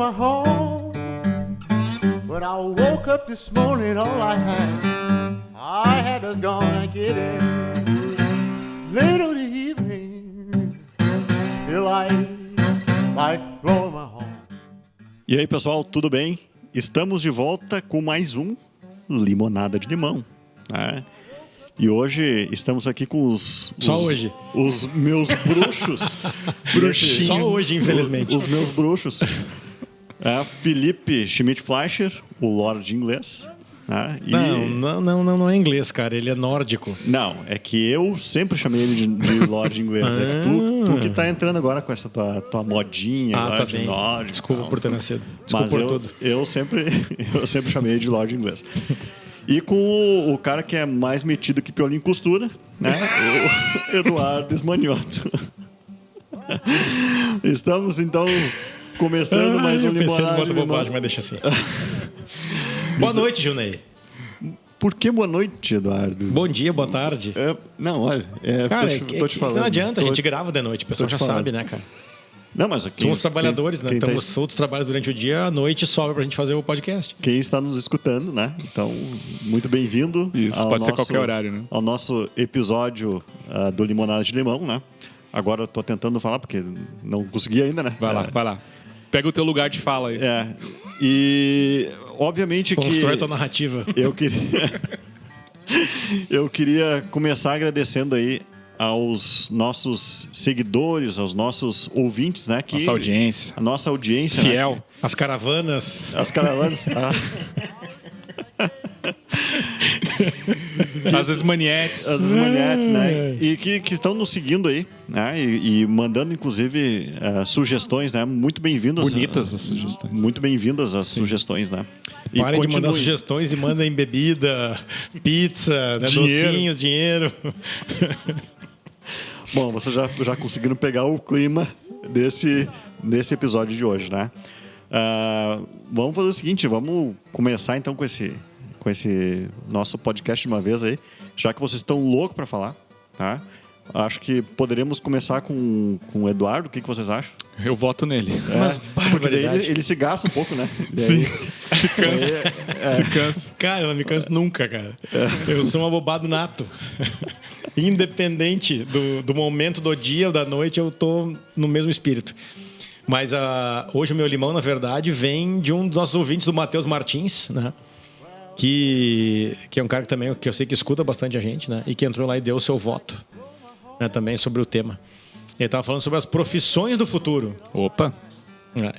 my home. When I woke up this morning, all I had was gonna get it. Late in the evening, feel like blowing my horn. E aí, pessoal, tudo bem? Estamos de volta com mais um Limonada de Limão, né? E hoje estamos aqui com os meus bruxos. Bruxinho. Só hoje, infelizmente. Os meus bruxos. Felipe Schmidt-Fleischer, o Lorde inglês. Não é inglês, cara. Ele é nórdico. Não, é que eu sempre chamei ele de Lorde inglês. É tu que tá entrando agora com essa tua modinha tá de bem. nórdico. Desculpa por ter nascido. Desculpa Mas por tudo. Eu sempre chamei ele de Lorde inglês. E com o cara que é mais metido que piolinho em costura, né? O Eduardo Esmanioto. Estamos, então, começando mais um Limonada de Limão. Bobagem, mas deixa assim. Boa noite, Junei. Por que boa noite, Eduardo? Bom dia, boa tarde. Olha, cara, tô te falando. Não adianta, a gente grava de noite, o pessoal já sabe, né, cara? Não, mas somos trabalhadores, né? Temos outros trabalhos durante o dia, à noite sobra pra gente fazer o podcast. Quem está nos escutando, né? Então, muito bem-vindo. Isso, pode ser qualquer horário, né? Ao nosso episódio do Limonada de Limão, né? Agora eu tô tentando falar, porque não consegui ainda, né? Vai lá. Pega o teu lugar de fala aí. E obviamente Constrói a tua narrativa. Eu queria começar agradecendo aí aos nossos seguidores, aos nossos ouvintes, né? Nossa audiência. A nossa audiência. Fiel. Né? As caravanas. As caravanas. As esmanietes. As esmanietes, né? E que estão nos seguindo aí, né? E mandando, inclusive, sugestões, né? Muito bem-vindas. Bonitas as sugestões. Muito bem-vindas as sugestões, né? E parem de mandar sugestões e mandem bebida, pizza, né? Docinho, dinheiro. Bom, vocês já conseguiram pegar o clima desse episódio de hoje, né? Vamos fazer o seguinte, vamos começar então com esse nosso podcast de uma vez aí, já que vocês estão loucos para falar, tá? Acho que poderíamos começar com o Eduardo. O que vocês acham? Eu voto nele. Mas porque daí ele se gasta um pouco, né? Sim, se cansa. Se cansa. Cara, eu não me canso nunca, cara. Eu sou um abobado nato. Independente do momento do dia ou da noite, eu tô no mesmo espírito. Mas hoje o meu limão, na verdade, vem de um dos nossos ouvintes, do Matheus Martins, né? Que é um cara que eu sei que escuta bastante a gente, né? E que entrou lá e deu o seu voto, né? Também sobre o tema. Ele estava falando sobre as profissões do futuro. Opa!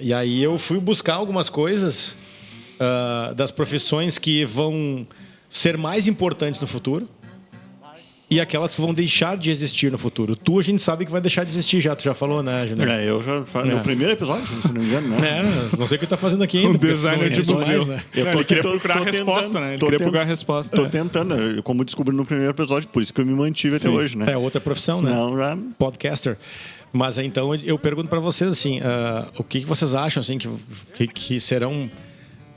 E aí eu fui buscar algumas coisas das profissões que vão ser mais importantes no futuro e aquelas que vão deixar de existir no futuro. A gente sabe que vai deixar de existir já. Tu já falou, né, Júnior? Eu já falei no primeiro episódio, se não me engano, né? Não sei o que tá fazendo aqui ainda. Um designer de museu. Né? Ele queria procurar a resposta, né? Ele queria procurar a resposta. Tô tentando, como descobri no primeiro episódio, por isso que eu me mantive até hoje, né? É outra profissão, senão, né? Podcaster. Mas então eu pergunto para vocês assim, o que vocês acham assim que serão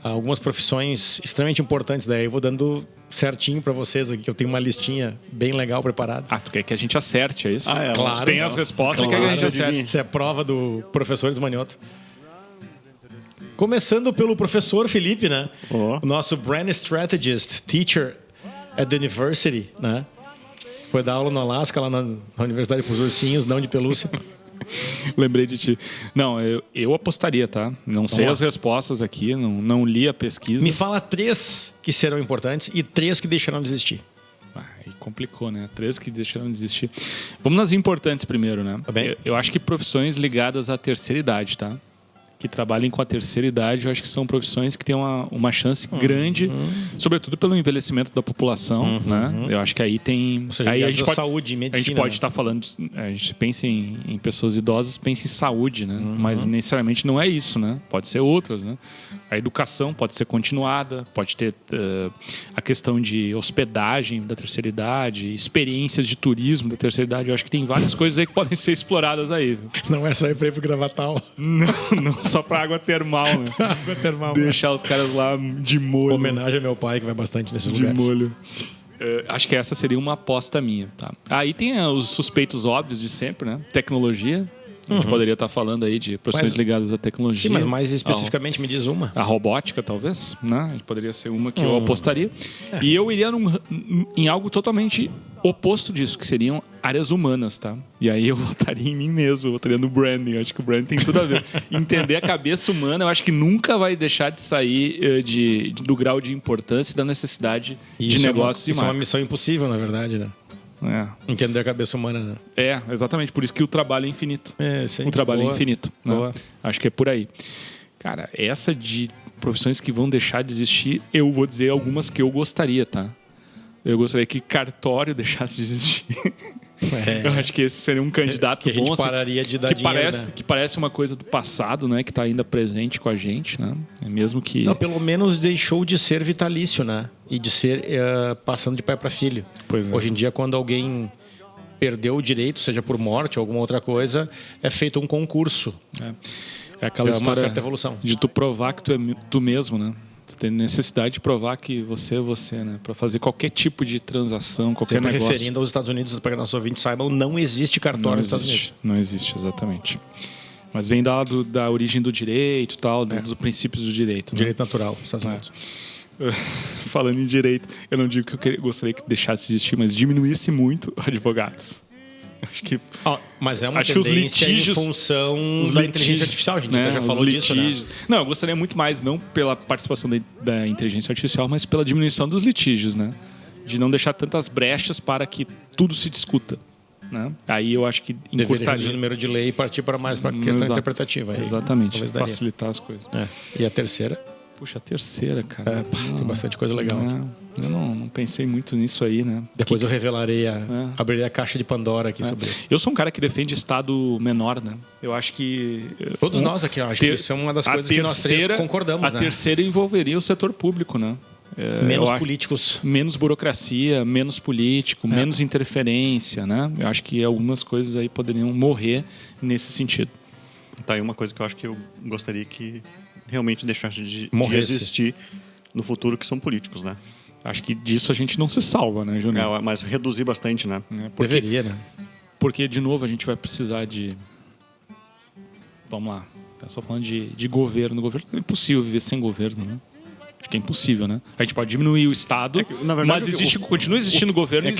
algumas profissões extremamente importantes? Daí eu vou dando certinho para vocês aqui, que eu tenho uma listinha bem legal preparada. Tu quer que a gente acerte, é isso? Claro. Tem as respostas, quer que a gente acerte. Isso é prova do professor Esmanioto. Começando pelo professor Felipe, né? O nosso Brand Strategist, Teacher at the University, né? Foi dar aula no Alasca, lá na Universidade para os Ursinhos, não de pelúcia. Lembrei de ti. Não, eu apostaria, tá? Não sei as respostas aqui, não li a pesquisa. Me fala 3 que serão importantes e 3 que deixarão de existir. Aí complicou, né? 3 que deixarão de existir. Vamos nas importantes primeiro, né? Tá bem? Eu acho que profissões ligadas à terceira idade, tá? Que trabalhem com a terceira idade, eu acho que são profissões que têm uma chance grande, sobretudo pelo envelhecimento da população, né? Eu acho que aí tem... Ou seja, aí a gente pode, saúde e medicina. A gente pode estar falando... A gente pensa em pessoas idosas, pensa em saúde, né? Mas necessariamente não é isso, né? Pode ser outras, né? A educação pode ser continuada, pode ter a questão de hospedagem da terceira idade, experiências de turismo da terceira idade. Eu acho que tem várias coisas aí que podem ser exploradas aí. Não é só ir para Gravatal. Não só para água termal, né? Água termal. Deixar os caras lá de molho. Homenagem ao meu pai, que vai bastante nesses lugares. De molho. Acho que essa seria uma aposta minha, tá? Aí tem os suspeitos óbvios de sempre, né? Tecnologia. A gente poderia estar falando aí de profissões ligadas à tecnologia. Sim, mas mais especificamente me diz uma. A robótica, talvez, né? A gente poderia ser uma que eu apostaria. E eu iria em algo totalmente oposto disso, que seriam áreas humanas, tá? E aí eu votaria em mim mesmo, eu votaria no branding. Eu acho que o branding tem tudo a ver. Entender a cabeça humana, eu acho que nunca vai deixar de sair do grau de importância e da necessidade de negócios e Isso é uma marca. missão impossível, na verdade, né? Entender a cabeça humana, né? Exatamente. Por isso que o trabalho é infinito. Sim. O trabalho Boa. é infinito. Né? Boa. Acho que é por aí. Cara, essa de profissões que vão deixar de existir, eu vou dizer algumas que eu gostaria, tá? Eu gostaria que cartório deixasse de existir. Eu acho que esse seria um candidato que a gente bom. pararia de dar que dinheiro, parece, né? que parece uma coisa do passado, né? Que está ainda presente com a gente, né? É mesmo que... Não, pelo menos deixou de ser vitalício, né? E de ser passando de pai para filho. Pois é. Hoje em dia, quando alguém perdeu o direito, seja por morte ou alguma outra coisa, é feito um concurso. É aquela É uma história certa evolução. de tu provar que tu é tu mesmo, né? Tu tem necessidade de provar que você é você, né? Para fazer qualquer tipo de transação, qualquer Sempre negócio. referindo aos Estados Unidos, para que nossos ouvintes saibam, não existe cartório nos Estados Unidos. Não existe, exatamente. Mas vem da origem do direito e tal, dos princípios do direito. Né? Direito natural dos Estados Unidos. Falando em direito, eu não digo que eu gostaria que deixasse de existir, mas diminuísse muito advogados. Acho que... Mas é uma Acho que os tendência litígios- em função os da litígios, inteligência artificial. A gente né? até já Os falou disso, né? litígios. Não, eu gostaria muito mais, não pela participação da inteligência artificial, mas pela diminuição dos litígios, né? De não deixar tantas brechas para que tudo se discuta. Né? Aí eu acho que Deveria reduzir o encurtaria. número de lei e partir para mais para questão Exato. interpretativa. Aí, Exatamente, talvez daria. facilitar as coisas. E a terceira? Puxa, a terceira, cara. Tem bastante coisa legal aqui. Eu não pensei muito nisso aí, né? Depois eu revelarei, abrirei a caixa de Pandora aqui sobre. Eu sou um cara que defende Estado menor, né? Eu acho que... Todos nós aqui, eu acho que isso é uma das coisas que nós três concordamos, A né? terceira envolveria o setor público, né? Menos eu acho- políticos. Menos burocracia, menos político, menos interferência, né? Eu acho que algumas coisas aí poderiam morrer nesse sentido. Tá aí uma coisa que eu acho que eu gostaria que realmente deixasse de Morresse. existir no futuro, que são políticos, né? Acho que disso a gente não se salva, né, Júnior? Mas reduzir bastante, né? Deveria, né? Porque, de novo, a gente vai precisar de... Vamos lá. Tá só falando de governo. Governo é impossível viver sem governo, né? Acho que é impossível, né? A gente pode diminuir o Estado, na verdade, mas continua existindo governo e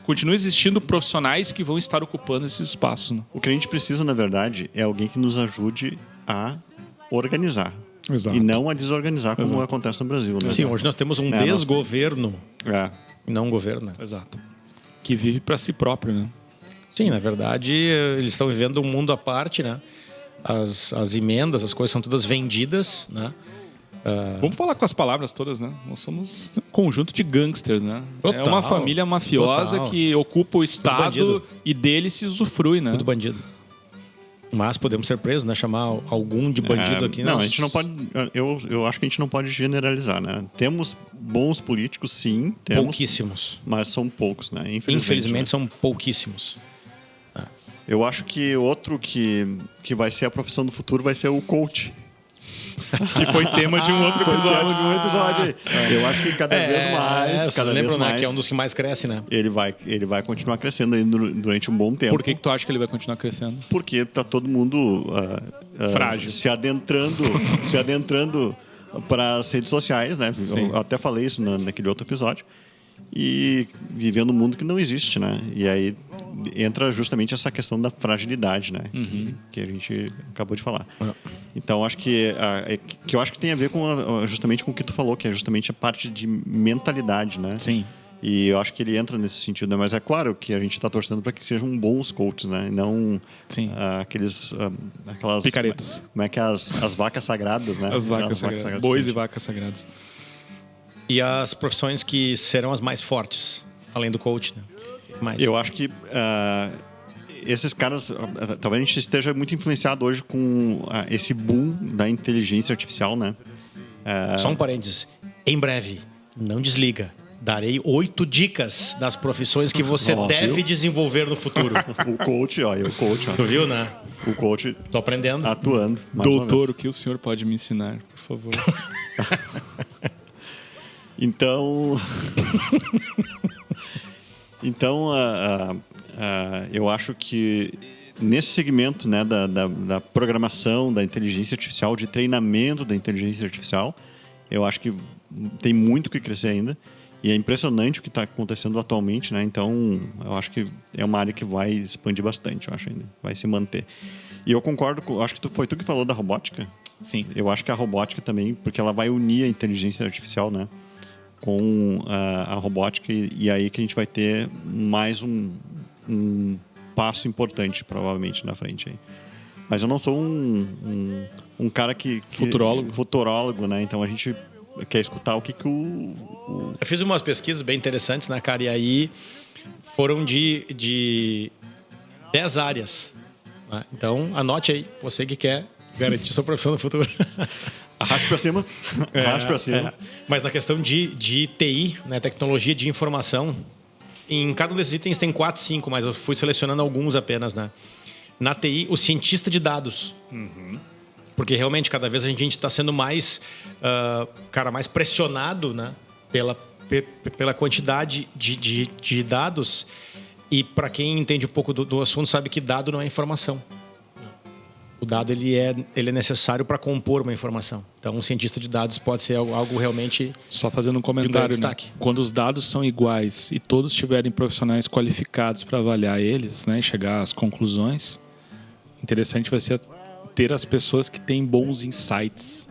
continua existindo profissionais que vão estar ocupando esses espaços. Né? O que a gente precisa, na verdade, é alguém que nos ajude a organizar. Exato. E não a desorganizar, como acontece no Brasil, né? Sim, hoje nós temos um nós- desgoverno É. e não um governo. Exato. Que vive para si próprio, né? Sim, na verdade, eles estão vivendo um mundo à parte, né? As emendas, as coisas são todas vendidas, né? Vamos falar com as palavras todas, né? Nós somos um conjunto de gangsters, né? Total. É uma família mafiosa Total. que ocupa o Estado bandido. e dele se usufrui, né? Tudo bandido. Mas podemos ser presos, né? Chamar algum de bandido aqui. Não, nós- a gente não pode. Eu acho que a gente não pode generalizar, né? Temos bons políticos, sim, temos, Pouquíssimos. mas são poucos, né? Infelizmente, né? são pouquíssimos. Eu acho que outro que vai ser a profissão do futuro vai ser o coach. Que foi tema de um outro episódio. De um episódio aí. Eu acho que cada vez mais, vocês cada vez lembram, né? mais, Que é um dos que mais cresce, né? ele vai continuar crescendo aí durante um bom tempo. Por que tu acha que ele vai continuar crescendo? Porque tá todo mundo Frágil. se adentrando para as redes sociais, né? Sim. Eu até falei isso naquele outro episódio. E vivendo um mundo que não existe, né? E aí entra justamente essa questão da fragilidade, né? Que a gente acabou de falar. Então acho que eu acho que tem a ver justamente com o que tu falou, que é justamente a parte de mentalidade, né? Sim. E eu acho que ele entra nesse sentido, né? Mas é claro que a gente está torcendo para que sejam bons coaches, né? E não Sim. aquelas Picaretas. Como é que as vacas sagradas, né? As vacas sagradas. Bois e vacas sagradas. E as profissões que serão as mais fortes, além do coach, né? Mais. Eu acho que esses caras, talvez a gente esteja muito influenciado hoje com esse boom da inteligência artificial, né? Só um parênteses. Em breve, não desliga. Darei 8 dicas das profissões que você Ó, deve viu? desenvolver no futuro. O coach, ó. Tu viu, né? O coach Tô aprendendo. atuando. mais uma Doutor, vez. o que o senhor pode me ensinar, por favor? Então, eu acho que nesse segmento, né, da programação, da inteligência artificial, de treinamento da inteligência artificial, eu acho que tem muito o que crescer ainda. E é impressionante o que está acontecendo atualmente, né? Então, eu acho que é uma área que vai expandir bastante, eu acho ainda. Vai se manter. E eu concordo acho que foi tu que falou da robótica. Sim. Eu acho que a robótica também, porque ela vai unir a inteligência artificial, né? Com a robótica. E aí que a gente vai ter mais um passo importante, provavelmente, na frente aí. Mas eu não sou um cara que... Futurólogo, né? Então, a gente quer escutar o que Eu fiz umas pesquisas bem interessantes, né, cara? E aí foram de 10 áreas. Né? Então, anote aí, você que quer garantir sua profissão no futuro. Arraste pra cima. Arraste pra cima. Mas na questão de TI, né, tecnologia de informação, em cada um desses itens tem 4, 5, mas eu fui selecionando alguns apenas, né? Na TI, o cientista de dados. Porque realmente cada vez a gente está sendo mais, mais pressionado, né, pela quantidade de dados. E para quem entende um pouco do assunto, sabe que dado não é informação. O dado ele é necessário para compor uma informação. Então, um cientista de dados pode ser algo realmente... Só fazendo um comentário, né? Quando os dados são iguais e todos tiverem profissionais qualificados para avaliar eles, né, e chegar às conclusões, interessante vai ser ter as pessoas que têm bons insights,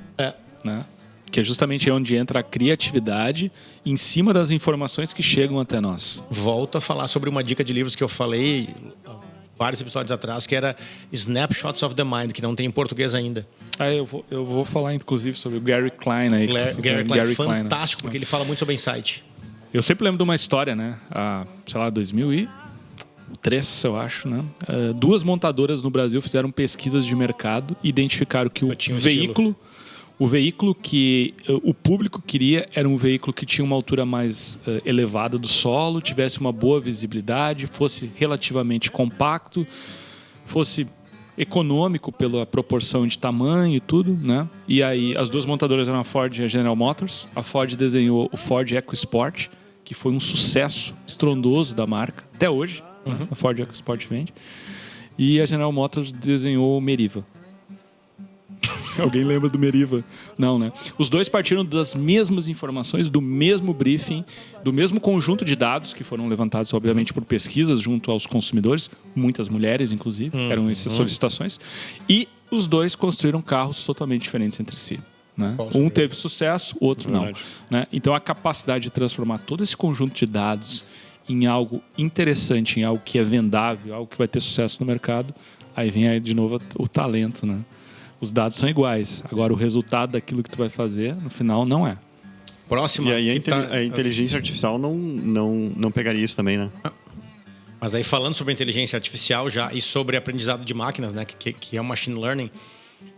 né? Que é justamente onde entra a criatividade em cima das informações que chegam até nós. Volto a falar sobre uma dica de livros que eu falei vários episódios atrás, que era Snapshots of the Mind, que não tem em português ainda. Eu vou falar, inclusive, sobre o Gary Klein aí. Gary Klein, fantástico, porque ele fala muito sobre insight. Eu sempre lembro de uma história, né? 2003, eu acho, né? 2 montadoras no Brasil fizeram pesquisas de mercado e identificaram que o veículo que o público queria era um veículo que tinha uma altura mais elevada do solo, tivesse uma boa visibilidade, fosse relativamente compacto, fosse econômico pela proporção de tamanho e tudo, né? E aí as 2 montadoras eram a Ford e a General Motors. A Ford desenhou o Ford EcoSport, que foi um sucesso estrondoso da marca, até hoje. A Ford EcoSport vende. E a General Motors desenhou o Meriva. Alguém lembra do Meriva? Não, né? Os 2 partiram das mesmas informações, do mesmo briefing, do mesmo conjunto de dados que foram levantados, obviamente, por pesquisas junto aos consumidores, muitas mulheres, inclusive, eram essas solicitações. E os 2 construíram carros totalmente diferentes entre si. Né? Um teve sucesso, o outro não. Né? Então, a capacidade de transformar todo esse conjunto de dados em algo interessante, em algo que é vendável, algo que vai ter sucesso no mercado, aí vem aí de novo o talento, né? Os dados são iguais. Agora, o resultado daquilo que tu vai fazer, no final, não é. Próximo. E aí a inteligência artificial não pegaria isso também, né? Mas aí, falando sobre inteligência artificial já e sobre aprendizado de máquinas, né, que é o machine learning,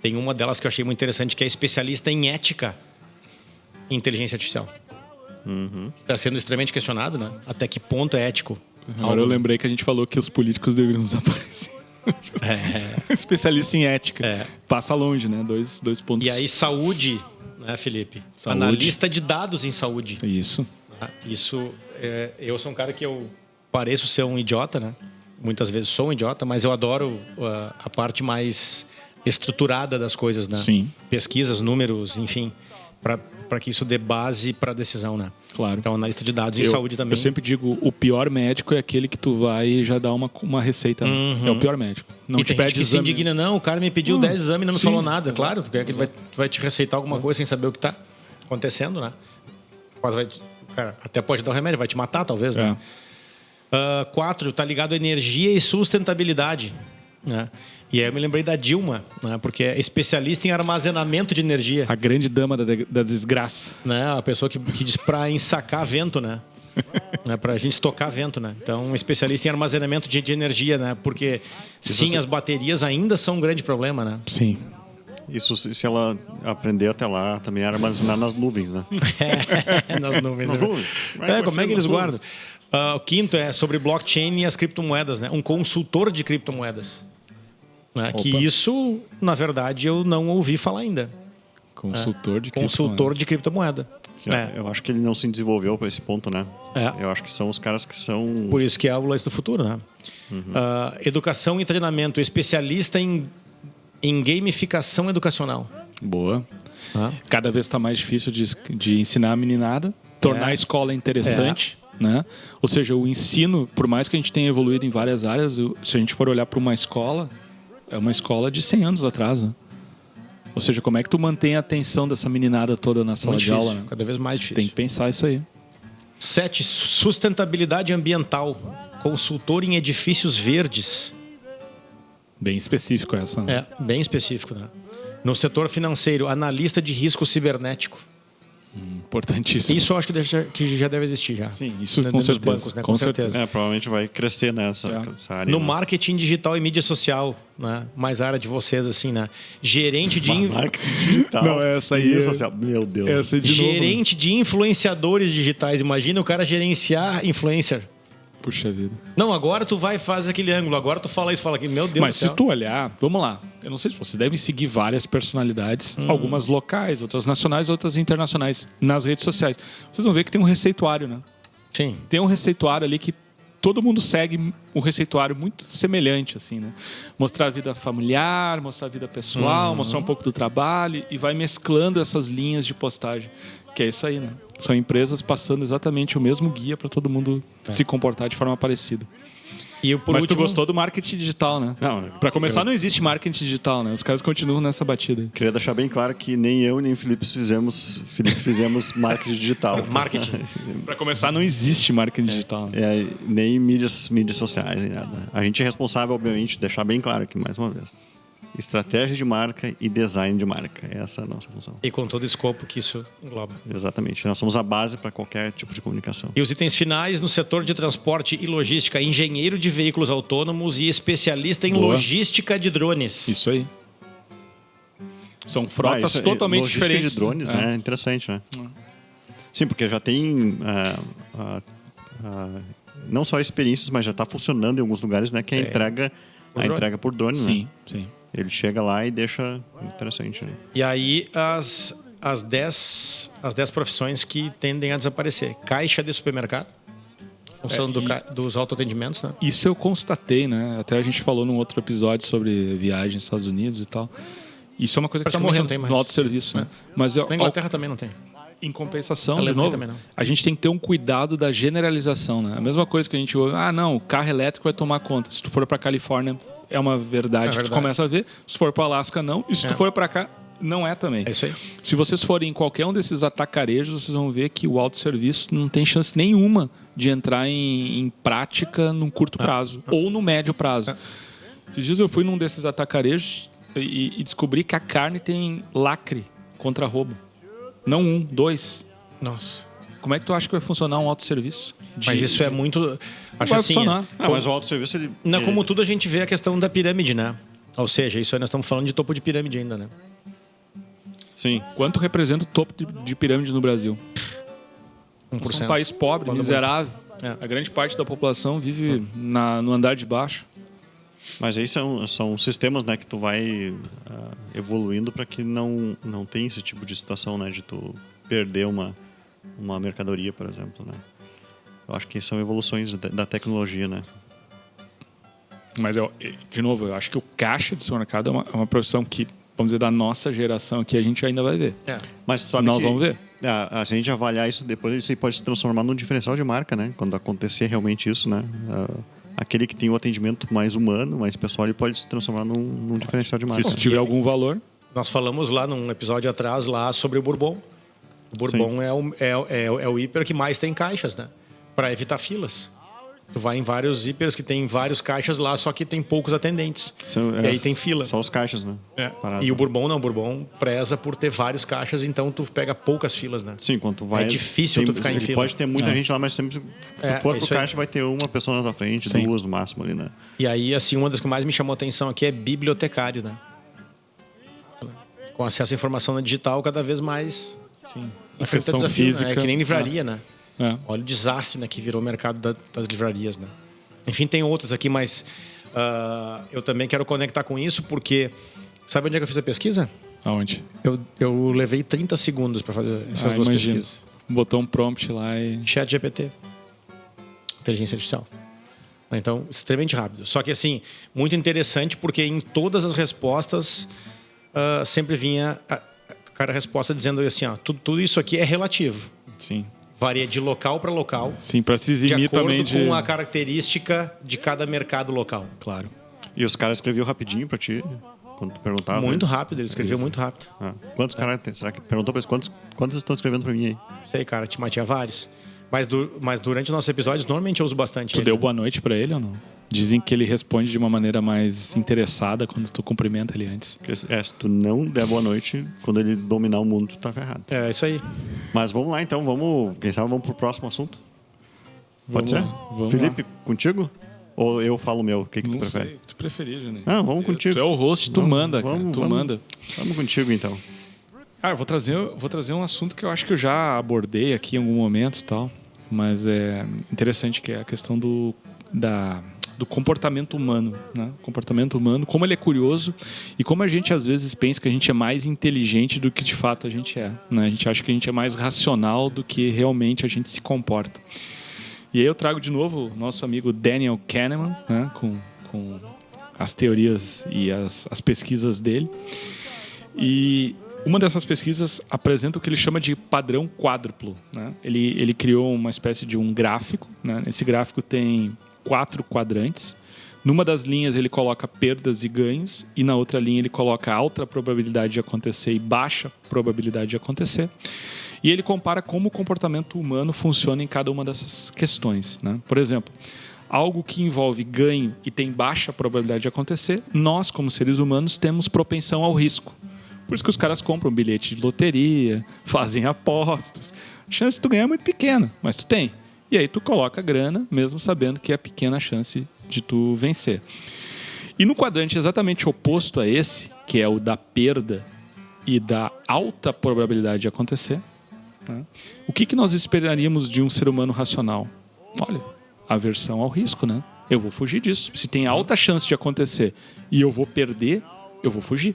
tem uma delas que eu achei muito interessante, que é especialista em ética em inteligência artificial. Está sendo extremamente questionado, né? Até que ponto é ético? Agora eu lembrei que a gente falou que os políticos deveriam desaparecer. Especialista em ética. Passa longe, né? Dois pontos. E aí, saúde, né, Felipe? Saúde. Analista de dados em saúde. Isso. Eu sou um cara que eu pareço ser um idiota, né? Muitas vezes sou um idiota, mas eu adoro a parte mais estruturada das coisas, né? Sim. Pesquisas, números, enfim, para que isso dê base para a decisão, né? Claro. Então, analista de dados em saúde também. Eu sempre digo, o pior médico é aquele que tu vai e já dá uma receita. Né? É o pior médico. Não e te tem pede gente que exame. se indigna, não, o cara me pediu 10 exames e não me sim. falou nada. Claro, tu quer que ele vai te receitar alguma coisa sem saber o que está acontecendo, né? Cara, até pode dar um remédio, vai te matar, talvez, né? 4, tá ligado à energia e sustentabilidade, né? E aí eu me lembrei da Dilma, né? Porque é especialista em armazenamento de energia. A grande dama da desgraça. Né? A pessoa que diz para ensacar vento, né? Para a gente estocar vento, né? Então, um especialista em armazenamento de energia, né? Porque, sim, as baterias ainda são um grande problema, né? Sim. Isso, se ela aprender até lá, também armazenar nas nuvens, né? Nas nuvens. Nas nuvens. Como é que eles guardam? O 5º é sobre blockchain e as criptomoedas, né? Um consultor de criptomoedas. Né? Que isso, na verdade, eu não ouvi falar ainda. Consultor de Consultor de criptomoeda. Eu acho que ele não se desenvolveu para esse ponto, né? É. Eu acho que são os caras que são... Por isso que é o lance do futuro, né? Educação e treinamento, especialista em gamificação educacional. Boa. Cada vez está mais difícil de ensinar a meninada, tornar a escola interessante, né? Ou seja, o ensino, por mais que a gente tenha evoluído em várias áreas, se a gente for olhar para uma escola, é uma escola de 100 anos atrás, né? Ou seja, como é que tu mantém a atenção dessa meninada toda na sala de aula? Né? Cada vez mais difícil. Tem que pensar isso aí. 7. Sustentabilidade ambiental. Consultor em edifícios verdes. Bem específico essa, né? Bem específico, né? No setor financeiro, analista de risco cibernético. Importantíssimo. Isso eu acho que já deve existir já. Sim, isso Dentro com dos certeza. bancos, né? Com certeza. Provavelmente vai crescer nessa área. No né? marketing digital e mídia social, né? Mais área de vocês, assim, né? Gerente de... Marketing digital. Não, essa aí mídia é- social. Meu Deus. Essa é de novo, né? Gerente de influenciadores digitais. Imagina o cara gerenciar influencer. Puxa vida. Não, agora tu vai e faz aquele ângulo. Agora tu fala isso, fala aquilo. Meu Deus Mas do céu. se tu olhar, vamos lá. Eu não sei se vocês devem seguir várias personalidades, algumas locais, outras nacionais, outras internacionais, nas redes sociais. Vocês vão ver que tem um receituário, né? Sim. Tem um receituário ali que todo mundo segue um receituário muito semelhante, assim, né? Mostrar a vida familiar, mostrar a vida pessoal, mostrar um pouco do trabalho e vai mesclando essas linhas de postagem. Que é isso aí, né? São empresas passando exatamente o mesmo guia para todo mundo se comportar de forma parecida. E por Mas último, tu gostou do marketing digital, né? Não, Para começar, não existe marketing digital, né? Os caras continuam nessa batida. Queria deixar bem claro que nem eu nem o Felipe fizemos marketing digital. marketing. Para começar, não existe marketing digital. Né? Nem mídias sociais, nem nada. A gente é responsável, obviamente, deixar bem claro aqui mais uma vez. Estratégia de marca e design de marca. Essa é a nossa função. E com todo o escopo que isso engloba. Exatamente. Nós somos a base para qualquer tipo de comunicação. E os itens finais no setor de transporte e logística, engenheiro de veículos autônomos e especialista em Boa. logística de drones. Isso aí. São frotas Isso, totalmente logística diferentes. de drones, né? É interessante, né? Sim, porque já tem não só experiências, mas já está funcionando em alguns lugares, né? Que é a entrega por drone, Sim, né? sim. Ele chega lá e deixa interessante, né? E aí as 10 profissões que tendem a desaparecer. Caixa de supermercado. Função dos autoatendimentos, né? Isso eu constatei, né? Até a gente falou num outro episódio sobre viagem nos Estados Unidos e tal. Isso é uma coisa que está Praticamente morrendo não tem mais. no autosserviço, né? Mas Na Inglaterra também não tem. em compensação, Na de Alemanha novo, também não. a gente tem que ter um cuidado da generalização, né? A mesma coisa que a gente ouve, não, o carro elétrico vai tomar conta. Se tu for para Califórnia, é uma verdade que tu começa a ver. Se tu for para Alasca, não. E se tu for para cá, não é também. É isso aí. Se vocês forem em qualquer um desses atacarejos, vocês vão ver que o autosserviço não tem chance nenhuma de entrar em prática num curto prazo ou no médio prazo. Esses dias eu fui num desses atacarejos e descobri que a carne tem lacre contra roubo. Não 1, 2. Nossa. Como é que tu acha que vai funcionar um autosserviço? Mas isso é muito... Acho vai assim... funcionar. Mas o autosserviço, ele... Não, como tudo a gente vê a questão da pirâmide, né? Ou seja, isso aí nós estamos falando de topo de pirâmide ainda, né? Sim. Quanto representa o topo de pirâmide no Brasil? 1%. Nós é um país pobre, Quando miserável. É. A grande parte da população vive no andar de baixo. Mas aí são sistemas, né, que tu vai evoluindo para que não tenha esse tipo de situação, né, de tu perder uma mercadoria, por exemplo, né. Eu acho que são evoluções da tecnologia, né. Mas, de novo, eu acho que o caixa de supermercado é uma profissão que, vamos dizer, da nossa geração aqui, a gente ainda vai ver. Mas sabe Nós que, vamos ver. Se a gente avaliar isso depois, isso aí pode se transformar num diferencial de marca, né, quando acontecer realmente isso, né. Aquele que tem o atendimento mais humano, mais pessoal, ele pode se transformar num diferencial de marca. Se isso tiver algum valor. Nós falamos lá num episódio atrás lá sobre o Bourbon. O Bourbon é o hiper que mais tem caixas, né? Para evitar filas. Tu vai em vários hipers que tem vários caixas lá, só que tem poucos atendentes. E aí tem fila. Só os caixas, né? Parado. E o Bourbon não, o Bourbon preza por ter vários caixas, então tu pega poucas filas, né? Sim, quando tu vai... É difícil tu ficar em fila. Pode ter muita gente lá, mas sempre se tu for pro caixa vai ter uma pessoa na tua frente, Sim. 2 no máximo ali, né? E aí, assim, uma das que mais me chamou a atenção aqui é bibliotecário, né? Com acesso à informação na digital cada vez mais... Sim. A questão física. né? É que nem livraria, né? É. Olha o desastre, né, que virou o mercado das livrarias, né? Enfim, tem outros aqui, mas eu também quero conectar com isso porque... Sabe onde é que eu fiz a pesquisa? Aonde? Eu levei 30 segundos para fazer essas duas imagino. pesquisas. Botou um prompt lá e... Chat GPT. Inteligência artificial. Então, extremamente rápido. Só que, assim, muito interessante porque em todas as respostas sempre vinha a resposta dizendo assim, ó, tudo isso aqui é relativo. Sim. Varia de local para local. Sim, para se De eximir acordo também de... com a característica de cada mercado local. Claro. E os caras escreviam rapidinho pra ti, quando tu perguntava. Muito eles? rápido, ele escreveu muito rápido. Ah, quantos caras tem? Será que perguntou pra eles quantos estão escrevendo pra mim aí? Sei, cara, tinha vários. Mas durante os nossos episódios, normalmente eu uso bastante Tu ele, deu né? boa noite pra ele ou não? Dizem que ele responde de uma maneira mais interessada quando tu cumprimenta ele antes. Porque, se tu não der boa noite, quando ele dominar o mundo, tu tá ferrado. É, isso aí. Mas vamos lá então, quem sabe vamos pro próximo assunto? Pode Vamos ser? lá, vamos Felipe, contigo? Ou eu falo o meu? O que tu Não prefere? sei, tu preferir, Júnior. Ah, vamos contigo. Tu é o host, tu manda, cara. Tu vamos. manda. Vamos contigo então. Ah, eu vou trazer um assunto que eu acho que eu já abordei aqui em algum momento e tal, mas é interessante, que é a questão do comportamento humano, né? O comportamento humano, como ele é curioso e como a gente às vezes pensa que a gente é mais inteligente do que de fato a gente é, né? A gente acha que a gente é mais racional do que realmente a gente se comporta. E aí eu trago de novo o nosso amigo Daniel Kahneman, né? Com as teorias e as pesquisas dele. E uma dessas pesquisas apresenta o que ele chama de padrão quádruplo, né? Ele criou uma espécie de um gráfico, né? Esse gráfico tem 4 quadrantes. Numa das linhas ele coloca perdas e ganhos e na outra linha ele coloca alta probabilidade de acontecer e baixa probabilidade de acontecer. E ele compara como o comportamento humano funciona em cada uma dessas questões, né? Por exemplo, algo que envolve ganho e tem baixa probabilidade de acontecer, nós, como seres humanos, temos propensão ao risco. Por isso que os caras compram bilhete de loteria, fazem apostas. A chance de tu ganhar é muito pequena, mas tu tem. E aí tu coloca a grana, mesmo sabendo que é pequena a chance de tu vencer. E no quadrante exatamente oposto a esse, que é o da perda e da alta probabilidade de acontecer, né? O que nós esperaríamos de um ser humano racional? Olha, aversão ao risco, né? Eu vou fugir disso. Se tem alta chance de acontecer e eu vou perder, eu vou fugir.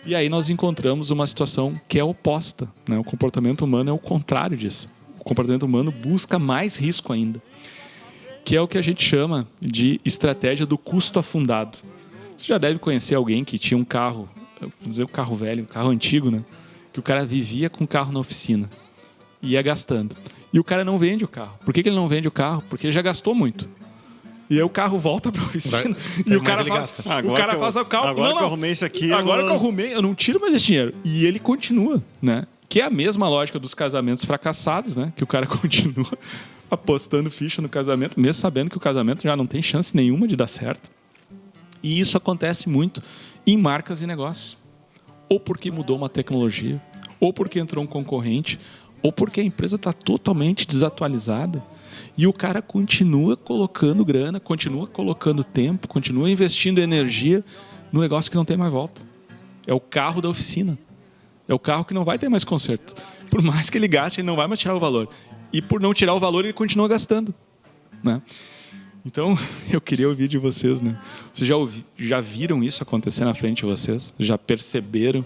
E aí nós encontramos uma situação que é oposta, né? O comportamento humano é o contrário disso. O comportamento humano busca mais risco ainda, que é o que a gente chama de estratégia do custo afundado. Você já deve conhecer alguém que tinha um carro, vou dizer um carro velho, um carro antigo, né? Que o cara vivia com o carro na oficina, ia gastando. E o cara não vende o carro. Por que ele não vende o carro? Porque ele já gastou muito. E aí o carro volta para a oficina e o cara gasta. faz o cálculo. Agora que eu arrumei isso aqui... Agora que eu arrumei, eu não tiro mais esse dinheiro. E ele continua, né? Que é a mesma lógica dos casamentos fracassados, né? Que o cara continua apostando ficha no casamento, mesmo sabendo que o casamento já não tem chance nenhuma de dar certo. E isso acontece muito em marcas e negócios. Ou porque mudou uma tecnologia, ou porque entrou um concorrente, ou porque a empresa está totalmente desatualizada e o cara continua colocando grana, continua colocando tempo, continua investindo energia no negócio que não tem mais volta. É o carro da oficina. É o carro que não vai ter mais conserto. Por mais que ele gaste, ele não vai mais tirar o valor. E por não tirar o valor, ele continua gastando, né? Então, eu queria ouvir de vocês, né? Vocês já viram isso acontecer na frente de vocês? Já perceberam?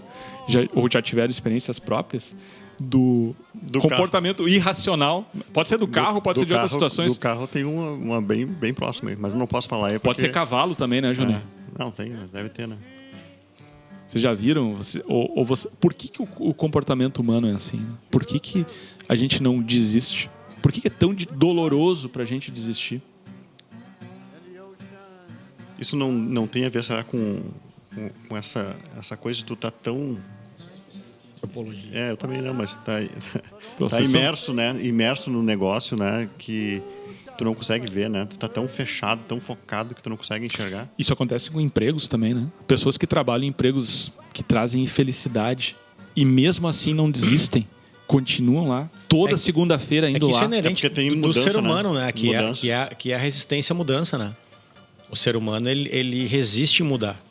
Ou já tiveram experiências próprias do comportamento irracional? Pode ser do carro, pode ser de outras situações. Do carro tem uma bem próxima aí, mas eu não posso falar. Pode ser cavalo também, né, Júnior? Não, tem, deve ter, né? Vocês já viram? Por que o comportamento humano é assim? Né? Por que a gente não desiste? Por que é tão doloroso pra gente desistir? Isso não tem a ver, será, com essa coisa de tu tá tão... Topologia. Eu também não, mas tá Vocês imerso, né? Imerso no negócio, né? Que tu não consegue ver, né? Tu tá tão fechado, tão focado que tu não consegue enxergar. Isso acontece com empregos também, né? Pessoas que trabalham em empregos que trazem infelicidade e mesmo assim não desistem. Continuam lá, toda segunda-feira indo isso lá. É inerente tem do mudança, ser humano, né? Que é a resistência à mudança, né? O ser humano, ele resiste a mudar.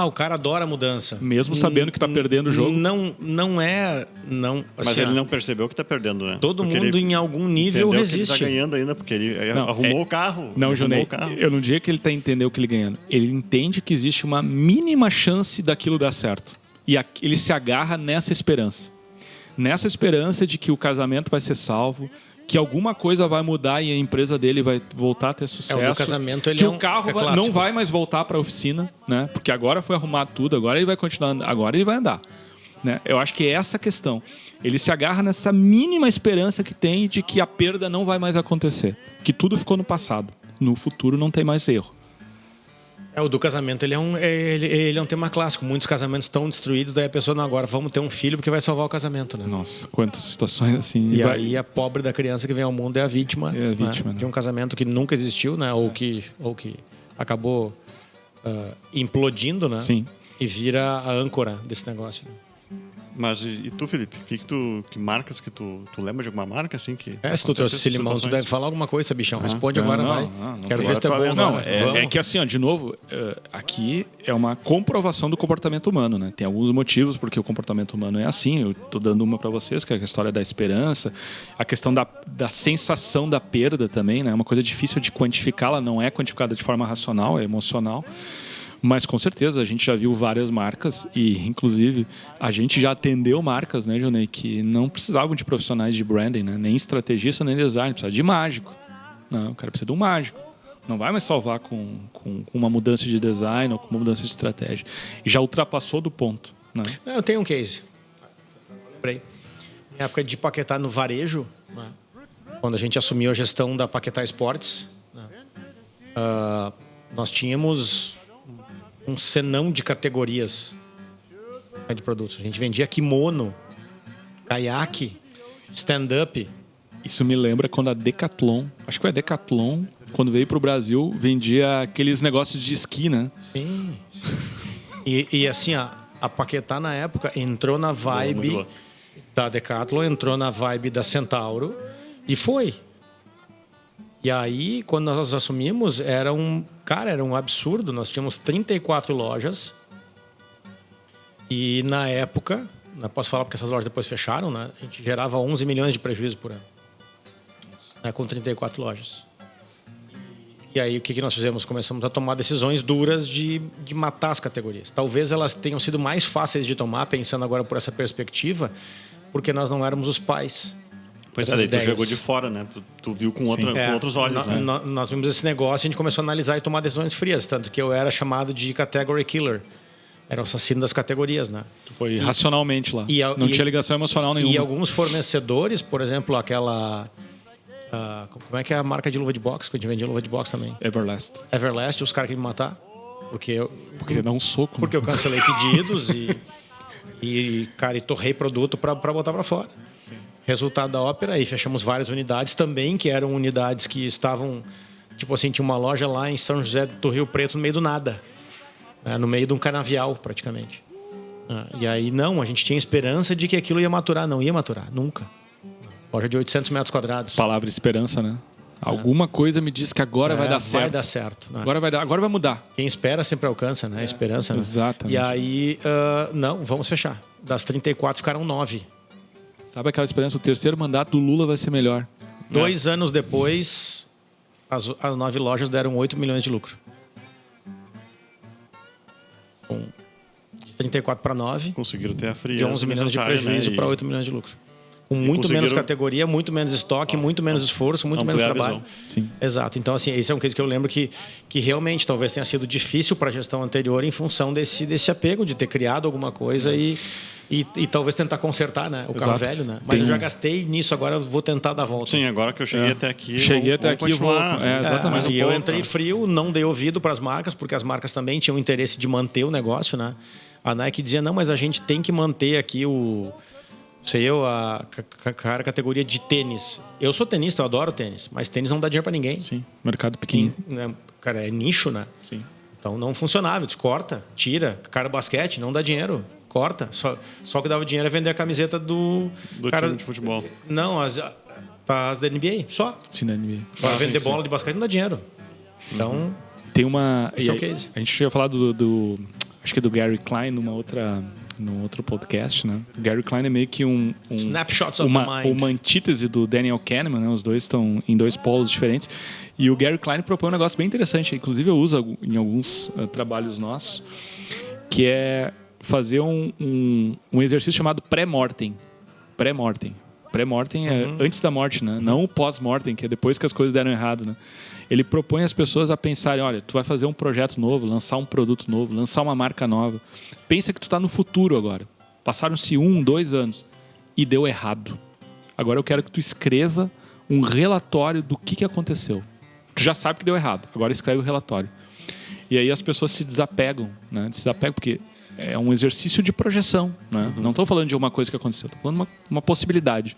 O cara adora a mudança. Mesmo sabendo que tá perdendo o jogo. Não é... Não, Mas assim, ele não percebeu que tá perdendo, né? Todo Porque mundo ele em algum nível entendeu resiste. que ele tá ganhando ainda, porque ele Não, arrumou o carro. Não, arrumou Jonei, o carro. eu não diria que ele tá entendendo o que ele ganhando. Ele entende que existe uma mínima chance daquilo dar certo. E ele se agarra nessa esperança. Nessa esperança de que o casamento vai ser salvo, que alguma coisa vai mudar e a empresa dele vai voltar a ter sucesso. O do casamento, ele que é o carro clássico. não vai mais voltar para a oficina, né? Porque agora foi arrumado tudo, agora ele vai continuar, agora ele vai andar. Né? Eu acho que é essa a questão. Ele se agarra nessa mínima esperança que tem de que a perda não vai mais acontecer. Que tudo ficou no passado. No futuro não tem mais erro. O do casamento, ele é um tema clássico. Muitos casamentos estão destruídos, daí a pessoa, não, agora vamos ter um filho porque vai salvar o casamento, né? Nossa, quantas situações assim. E aí a pobre da criança que vem ao mundo é a vítima, né? de um casamento que nunca existiu, né? Ou que acabou implodindo, né? Sim. E vira a âncora desse negócio. Né? Mas e tu, Felipe? Que marcas que tu lembra de alguma marca assim que... Se tu trouxe esse limão, tu deve falar alguma coisa, bichão. Responde agora, vai. Quero ver se tu é bom. Não, é que assim, ó, de novo, aqui é uma comprovação do comportamento humano, né? Tem alguns motivos porque o comportamento humano é assim. Eu tô dando uma para vocês, que é a história da esperança, a questão da sensação da perda também, né? É uma coisa difícil de quantificar, ela não é quantificada de forma racional, é emocional. Mas com certeza a gente já viu várias marcas e, inclusive, a gente já atendeu marcas, né, Jonei, que não precisavam de profissionais de branding, né? Nem estrategista, nem design, precisa de mágico. Não, o cara precisa de um mágico. Não vai mais salvar com uma mudança de design ou com uma mudança de estratégia. E já ultrapassou do ponto. Né? Eu tenho um case. Lembrei. Na época de Paquetá no varejo, né? Quando a gente assumiu a gestão da Paquetá Esportes, né? Nós tínhamos um senão de categorias de produtos. A gente vendia kimono, caiaque, stand-up. Isso me lembra quando a Decathlon, acho que foi a Decathlon, quando veio para o Brasil, vendia aqueles negócios de esqui, né? Sim. E assim, a Paquetá na época entrou na vibe da Decathlon, entrou na vibe da Centauro e foi. E aí, quando nós assumimos, era um absurdo. Nós tínhamos 34 lojas. E na época, não posso falar porque essas lojas depois fecharam, né? A gente gerava 11 milhões de prejuízo por ano. Né? Com 34 lojas. E aí, o que nós fizemos? Começamos a tomar decisões duras de matar as categorias. Talvez elas tenham sido mais fáceis de tomar, pensando agora por essa perspectiva, porque nós não éramos os pais. Pois é, daí tu jogou de fora, né? Tu viu com outros olhos, né? Nós vimos esse negócio e a gente começou a analisar e tomar decisões frias. Tanto que eu era chamado de category killer. Era o assassino das categorias, né? Tu foi racionalmente lá. Não tinha ligação emocional nenhuma. E alguns fornecedores, por exemplo, aquela... como é que é a marca de luva de boxe? Que a gente vendia luva de boxe também. Everlast, os caras queriam me matar. Porque dá um soco. Porque eu cancelei pedidos e torrei produto para botar para fora. Sim. Resultado da ópera, aí fechamos várias unidades também, que eram unidades que estavam... Tipo assim, tinha uma loja lá em São José do Rio Preto, no meio do nada. No meio de um canavial, praticamente. E aí, não, a gente tinha esperança de que aquilo ia maturar. Não ia maturar, nunca. Loja de 800 metros quadrados. Palavra esperança, né? Alguma coisa me diz que agora vai dar certo. Vai dar certo. Né? Agora vai mudar. Quem espera sempre alcança, né? A esperança. Né? Exatamente. E aí, não, vamos fechar. Das 34 ficaram 9. Sabe aquela esperança? O terceiro mandato do Lula vai ser melhor. 2 anos depois, as 9 lojas deram 8 milhões de lucro. De 34 para 9. Conseguiram ter a frieza. De 11 milhões de prejuízo, né? Para 8 milhões de lucro. Com muito menos categoria, muito menos estoque, muito menos esforço, muito menos trabalho. Sim. Exato. Então, assim, esse é um case que eu lembro que realmente talvez tenha sido difícil para a gestão anterior em função desse apego de ter criado alguma coisa e talvez tentar consertar, né? O carro velho, né? Mas eu já gastei nisso, agora eu vou tentar dar a volta. Sim, agora que eu cheguei até aqui. Exatamente. E eu entrei frio, não dei ouvido para as marcas, porque as marcas também tinham interesse de manter o negócio, né? A Nike dizia, não, mas a gente tem que manter aqui a categoria de tênis. Eu sou tenista, eu adoro tênis, mas tênis não dá dinheiro para ninguém. Sim, mercado pequeno. Cara, é nicho, né? Sim. Então não funcionava, corta, tira. Cara, basquete, não dá dinheiro, corta. Só que dava dinheiro é vender a camiseta do time de futebol. Não, as da NBA, só. Sim, da NBA. Para vender bola de basquete não dá dinheiro. Então, tem uma... esse é o case. A gente tinha falado acho que é do Gary Klein, num outro podcast, né? O Gary Klein é meio que Snapshots of the Mind. uma antítese do Daniel Kahneman, né? Os dois estão em dois polos diferentes. E o Gary Klein propõe um negócio bem interessante, inclusive eu uso em alguns trabalhos nossos, que é fazer um exercício chamado pré-mortem. Pré-mortem. Pré-mortem é antes da morte, né? Não o pós-mortem, que é depois que as coisas deram errado, né? Ele propõe as pessoas a pensarem, olha, tu vai fazer um projeto novo, lançar um produto novo, lançar uma marca nova. Pensa que tu está no futuro agora. Passaram-se 1, 2 anos e deu errado. Agora eu quero que tu escreva um relatório do que aconteceu. Tu já sabe que deu errado, agora escreve o relatório. E aí as pessoas se desapegam, né? Desapegam porque é um exercício de projeção, né? Não estou falando de uma coisa que aconteceu, estou falando de uma possibilidade.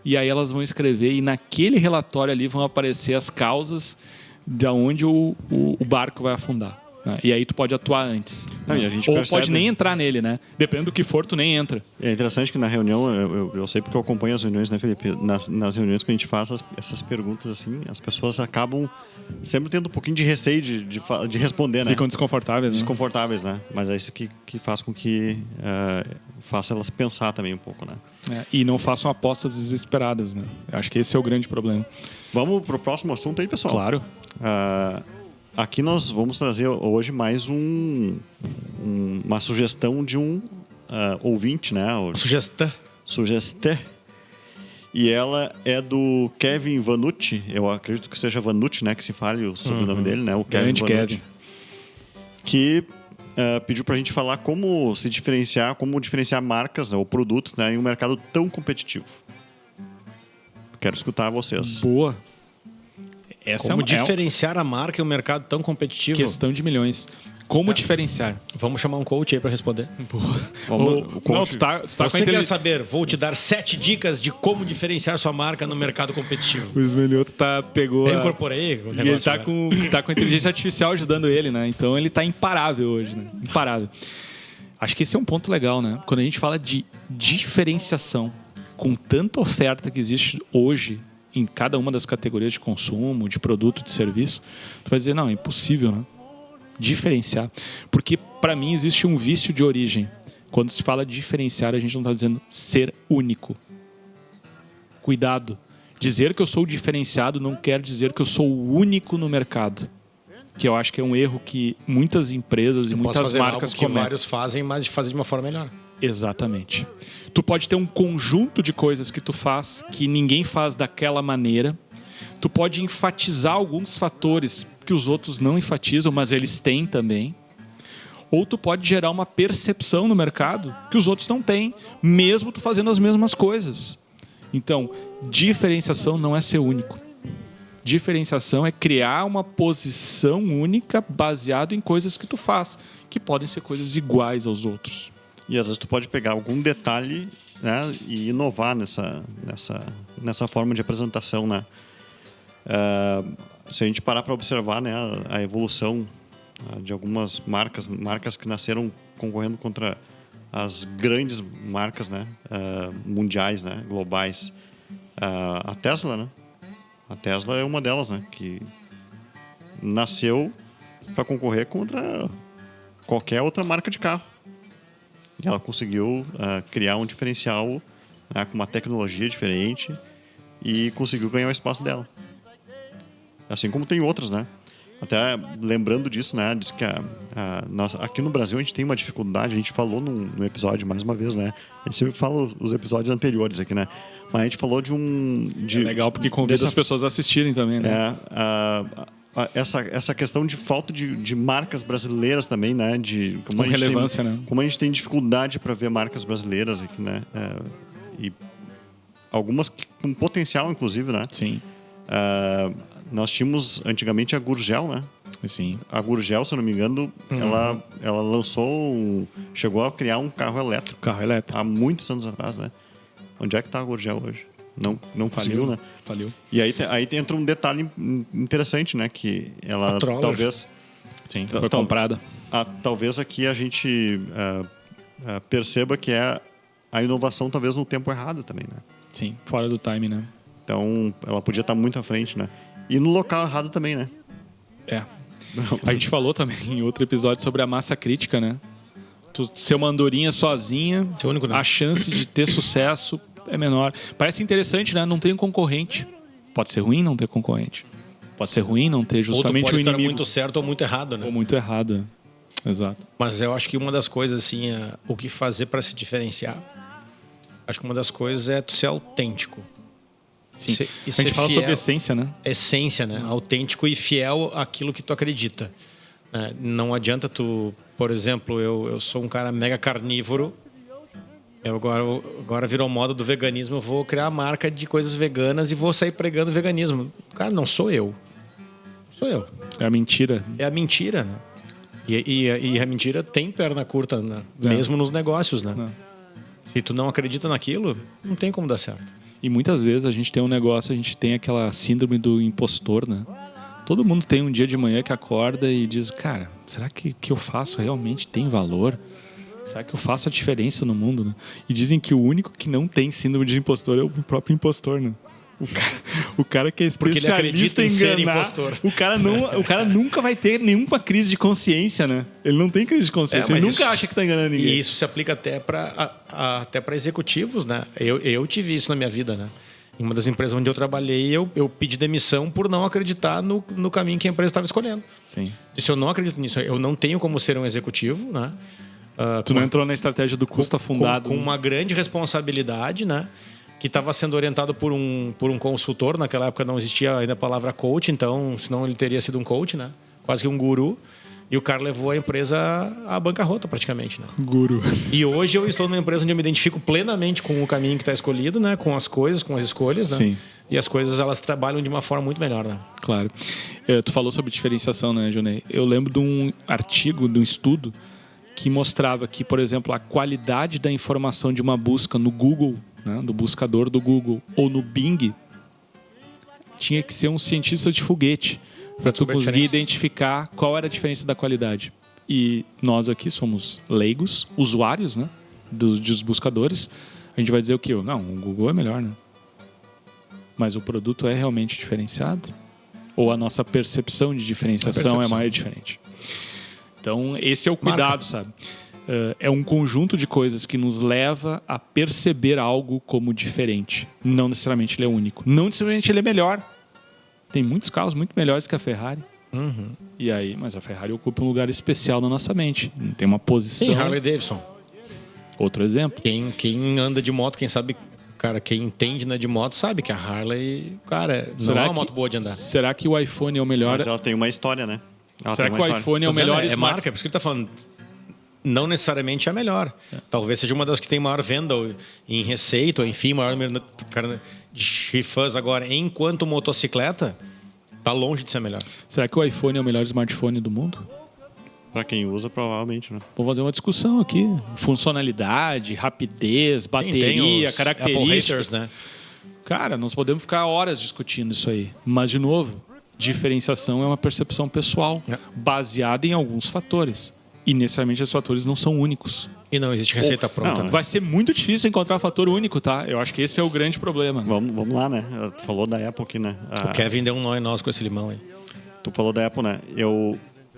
E aí elas vão escrever e naquele relatório ali vão aparecer as causas de onde o barco vai afundar. Né? E aí tu pode atuar antes. Não, e a gente ou percebe... pode nem entrar nele, né? Dependendo do que for, tu nem entra. É interessante que na reunião, eu sei porque eu acompanho as reuniões, né, Felipe? Nas reuniões que a gente faz essas perguntas assim, as pessoas acabam sempre tendo um pouquinho de receio de responder, né? Ficam desconfortáveis, né? Desconfortáveis, né? Mas é isso que faz com que faça elas pensar também um pouco, né? E não façam apostas desesperadas, né? Eu acho que esse é o grande problema. Vamos pro próximo assunto aí, pessoal. Claro. Aqui nós vamos trazer hoje mais uma sugestão de um ouvinte, né? Sugestão. E ela é do Kevin Vanucci. Eu acredito que seja Vanucci, né? Que se fale o sobrenome dele, né? O Kevin Vanucci. Kevin. Que pediu pra gente falar como diferenciar marcas, né, ou produtos, né, em um mercado tão competitivo. Quero escutar vocês. Boa. Essa Como diferenciar a marca em um mercado tão competitivo? Questão de milhões. Como diferenciar? Vamos chamar um coach aí para responder. O coach... Não, tu tá com Você quer saber? Vou te dar 7 dicas de como diferenciar sua marca no mercado competitivo. O Esmelioto pegou... Eu incorporei o negócio. E ele tá com a inteligência artificial ajudando ele, né? Então ele tá imparável hoje, né? Imparável. Acho que esse é um ponto legal, né? Quando a gente fala de diferenciação, com tanta oferta que existe hoje em cada uma das categorias de consumo, de produto, de serviço, tu vai dizer, não, é impossível, né? Diferenciar. Porque, para mim, existe um vício de origem. Quando se fala de diferenciar, a gente não está dizendo ser único. Cuidado. Dizer que eu sou diferenciado não quer dizer que eu sou o único no mercado. Que eu acho que é um erro que muitas empresas e muitas marcas cometem. Que vários fazem, mas fazem de uma forma melhor. Exatamente. Tu pode ter um conjunto de coisas que tu faz que ninguém faz daquela maneira. Tu pode enfatizar alguns fatores que os outros não enfatizam, mas eles têm também. Ou tu pode gerar uma percepção no mercado que os outros não têm, mesmo tu fazendo as mesmas coisas. Então, diferenciação não é ser único. Diferenciação é criar uma posição única baseado em coisas que tu faz, que podem ser coisas iguais aos outros. E às vezes tu pode pegar algum detalhe, né, e inovar nessa forma de apresentação, né? Se a gente parar para observar, né, a evolução de algumas marcas que nasceram concorrendo contra as grandes marcas, né, mundiais, né, globais, a Tesla, né? A Tesla é uma delas, né, que nasceu para concorrer contra qualquer outra marca de carro. E ela conseguiu criar um diferencial, né, com uma tecnologia diferente e conseguiu ganhar o espaço dela. Assim como tem outras, né? Até lembrando disso, né? Diz que aqui no Brasil a gente tem uma dificuldade, a gente falou no episódio, mais uma vez, né? A gente sempre fala os episódios anteriores aqui, né? Mas a gente falou é legal porque convida as pessoas a assistirem também, né? Essa questão de falta de marcas brasileiras também, né? Com relevância, né? Como a gente tem dificuldade para ver marcas brasileiras aqui, né? E algumas com potencial, inclusive, né? Sim. Nós tínhamos antigamente a Gurgel, né? Sim. A Gurgel, se eu não me engano, ela lançou, chegou a criar um carro elétrico. Há muitos anos atrás, né? Onde é que está a Gurgel hoje? Não conseguiu, né? Faliu. E aí entra um detalhe interessante, né? Que ela talvez... Sim, foi comprada. Talvez aqui a gente perceba que é a inovação talvez no tempo errado também, né? Sim, fora do time, né? Então, ela podia estar muito à frente, né? E no local errado também, né? A gente falou também em outro episódio sobre a massa crítica, né? Tu ser uma andorinha sozinha, Ser único, né? a chance de ter sucesso é menor. Parece interessante, né? Não tem um concorrente. Pode ser ruim não ter concorrente. Pode ser ruim não ter Ou tu justamente pode um estar inimigo. muito certo ou muito errado, né? Ou muito errado. Exato. Mas eu acho que uma das coisas, assim, o que fazer para se diferenciar, acho que uma das coisas é tu ser autêntico. Sim. E A gente fala fiel- sobre essência, né? essência, né? Autêntico e fiel àquilo que tu acredita. Né? Não adianta tu... Por exemplo, eu sou um cara mega carnívoro. Agora virou moda do veganismo. Eu vou criar uma marca de coisas veganas e vou sair pregando veganismo. Cara, não sou eu. Sou eu. É a mentira. É a mentira, né? E a mentira tem perna curta, né? Mesmo nos negócios, né? Se tu não acredita naquilo, não tem como dar certo. E muitas vezes a gente tem um negócio, a gente tem aquela síndrome do impostor, né? Todo mundo tem um dia de manhã que acorda e diz, cara, será que eu faço realmente tem valor? Será que eu faço a diferença no mundo, né? E dizem que o único que não tem síndrome de impostor é o próprio impostor, né? O cara que é Porque ele especialista acredita em em ser enganar, impostor. o cara nunca vai ter nenhuma crise de consciência, né? Ele não tem crise de consciência, ele mas nunca isso- acha que tá enganando ninguém. E isso se aplica até para executivos, né? Eu tive isso na minha vida, né? Em uma das empresas onde eu trabalhei, eu pedi demissão por não acreditar no caminho que a empresa estava escolhendo. Sim. Disse, eu não acredito nisso. Eu não tenho como ser um executivo, né? Tu não entrou na estratégia do custo afundado. Com uma grande responsabilidade, né? Que estava sendo orientado por um consultor. Naquela época não existia ainda a palavra coach, então, senão ele teria sido um coach, né? Quase que um guru. E o cara levou a empresa à bancarrota, praticamente, né? Guru. E hoje eu estou numa empresa onde eu me identifico plenamente com o caminho que está escolhido, né? Com as coisas, com as escolhas, né? Sim. E as coisas, elas trabalham de uma forma muito melhor, né? Claro. Tu falou sobre diferenciação, né, Junei? Eu lembro de um artigo, de um estudo, que mostrava que, por exemplo, a qualidade da informação de uma busca no Google, né, do buscador do Google, ou no Bing, tinha que ser um cientista de foguete para tu Sobre a conseguir diferença. identificar qual era a diferença da qualidade. E nós aqui somos leigos, usuários, né, dos buscadores. A gente vai dizer o quê? Não, o Google é melhor, né? Mas o produto é realmente diferenciado? Ou a nossa percepção de diferenciação é mais diferente? Então, esse é o cuidado, sabe? É um conjunto de coisas que nos leva a perceber algo como diferente. Não necessariamente ele é único. Não necessariamente ele é melhor. Tem muitos carros muito melhores que a Ferrari. E aí, mas a Ferrari ocupa um lugar especial na nossa mente. Tem uma posição. Sim, Harley Davidson. Outro exemplo. Quem anda de moto, quem sabe... Cara, quem entende de moto sabe que a Harley, cara, não é uma moto boa de andar. Será que o iPhone é o melhor? Mas ela tem uma história, né? Ela Será tem que uma o história. iPhone é o Tô dizendo, melhor é smart- marca, por isso que ele tá falando. Não necessariamente é a melhor. Talvez seja uma das que tem maior venda em receita, ou enfim, maior número de fãs. Agora, enquanto motocicleta, tá longe de ser melhor. Será que o iPhone é o melhor smartphone do mundo? Pra quem usa, provavelmente, né? Vamos fazer uma discussão aqui. Funcionalidade, rapidez, Tem bateria, os Apple características. haters, né? Cara, nós podemos ficar horas discutindo isso aí. Mas, de novo, diferenciação é uma percepção pessoal, baseada em alguns fatores. E, necessariamente, esses fatores não são únicos. E não existe receita pronta, não, né? Vai ser muito difícil encontrar fator único, tá? Eu acho que esse é o grande problema. Vamos lá, né? Tu falou da Apple aqui, né? O Kevin deu um nó em nós com esse limão aí. Tu falou da Apple, né?